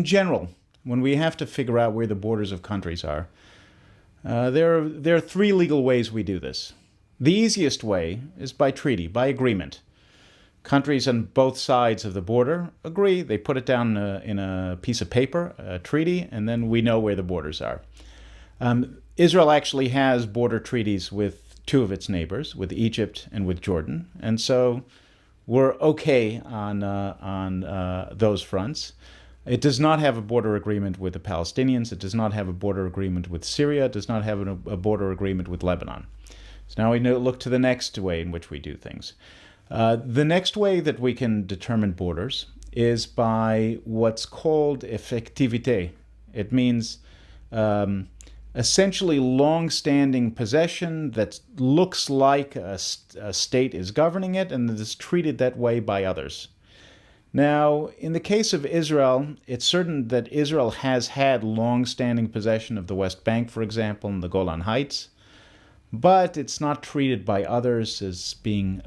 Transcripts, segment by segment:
in general, when we have to figure out where the borders of countries are, there are three legal ways we do this. The easiest way is by treaty, by agreement. Countries on both sides of the border agree, they put it down in a piece of paper, a treaty, and then we know where the borders are. Israel actually has border treaties with two of its neighbors, with Egypt and with Jordan, and so we're okay on those fronts. It does not have a border agreement with the Palestinians. It does not have a border agreement with Syria. It does not have a border agreement with Lebanon. So now we look to the next way in which we do things. The next way that we can determine borders is by what's called effectivité. It means essentially long-standing possession that looks like a state is governing it and that is treated that way by others. Now, in the case of Israel, it's certain that Israel has had long-standing possession of the West Bank, for example, and the Golan Heights, but it's not treated by others as being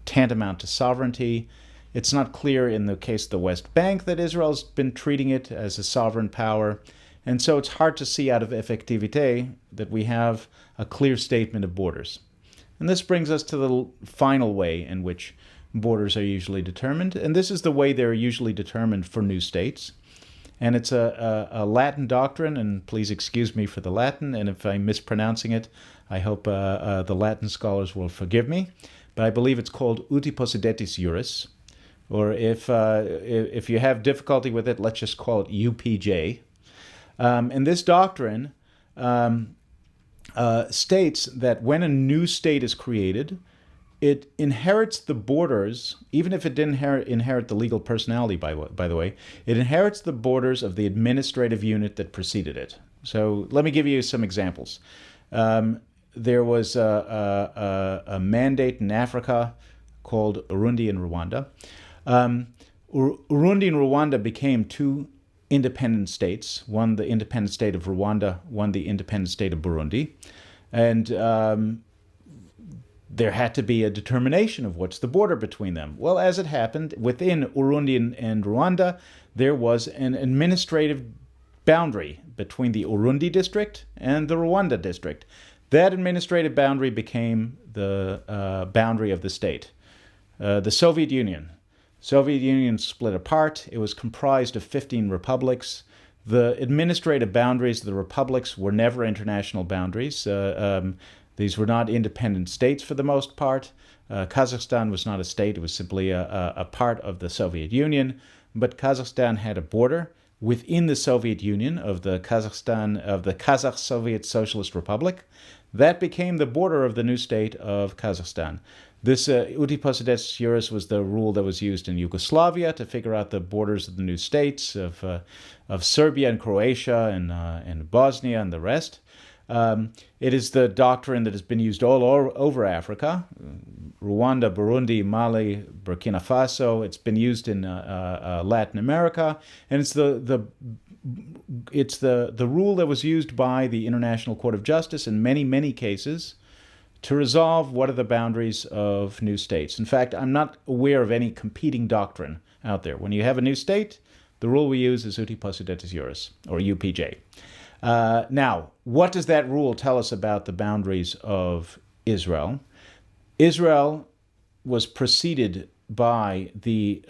tantamount to sovereignty. It's not clear in the case of the West Bank that Israel's been treating it as a sovereign power, and so it's hard to see out of effectivité that we have a clear statement of borders. And this brings us to the final way in which borders are usually determined, and this is the way they're usually determined for new states. And it's a Latin doctrine, and please excuse me for the Latin, and if I'm mispronouncing it, I hope the Latin scholars will forgive me. But I believe it's called uti possidetis juris, or if you have difficulty with it, let's just call it UPJ. And this doctrine states that when a new state is created, it inherits the borders, even if it didn't inherit the legal personality, by the way, it inherits the borders of the administrative unit that preceded it. So let me give you some examples. There was a mandate in Africa called Urundi and Rwanda. Urundi and Rwanda became two independent states, one the independent state of Rwanda, one the independent state of Burundi. And there had to be a determination of what's the border between them. Well, as it happened, within Urundi and Rwanda, there was an administrative boundary between the Urundi district and the Rwanda district. That administrative boundary became the boundary of the state. The Soviet Union split apart. It was comprised of 15 republics. The administrative boundaries of the republics were never international boundaries. These were not independent states for the most part. Kazakhstan was not a state. It was simply a part of the Soviet Union. But Kazakhstan had a border within the Soviet Union of the Kazakh Soviet Socialist Republic. That became the border of the new state of Kazakhstan. This uti possidetis juris was the rule that was used in Yugoslavia to figure out the borders of the new states of Serbia and Croatia and Bosnia and the rest. It is the doctrine that has been used all over Africa, Rwanda, Burundi, Mali, Burkina Faso. It's been used in Latin America, and it's the rule that was used by the International Court of Justice in many, many cases to resolve what are the boundaries of new states. In fact, I'm not aware of any competing doctrine out there. When you have a new state, the rule we use is uti possidetis juris, or UPJ. Now, what does that rule tell us about the boundaries of Israel? Israel was preceded by the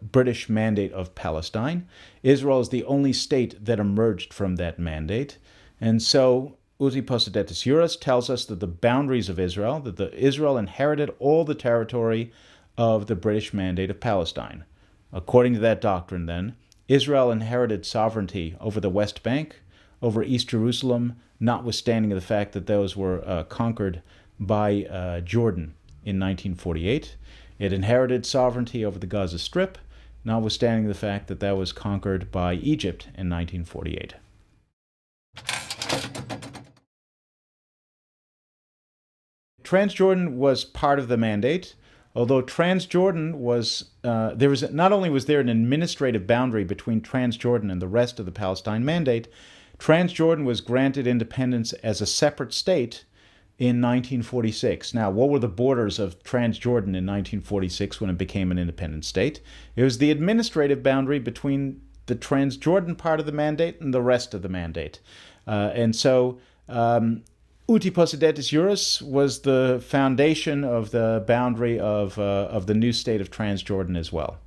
British Mandate of Palestine. Israel is the only state that emerged from that mandate. And so uti possidetis juris tells us that the boundaries of Israel, that Israel inherited all the territory of the British Mandate of Palestine. According to that doctrine, then, Israel inherited sovereignty over the West Bank, over East Jerusalem, notwithstanding the fact that those were conquered by Jordan in 1948. It inherited sovereignty over the Gaza Strip, notwithstanding the fact that that was conquered by Egypt in 1948. Transjordan was part of the mandate, although Transjordan was, not only was there an administrative boundary between Transjordan and the rest of the Palestine Mandate, Transjordan was granted independence as a separate state in 1946. Now, what were the borders of Transjordan in 1946 when it became an independent state? It was the administrative boundary between the Transjordan part of the mandate and the rest of the mandate. And so Uti Possidetis Juris was the foundation of the boundary of the new state of Transjordan as well.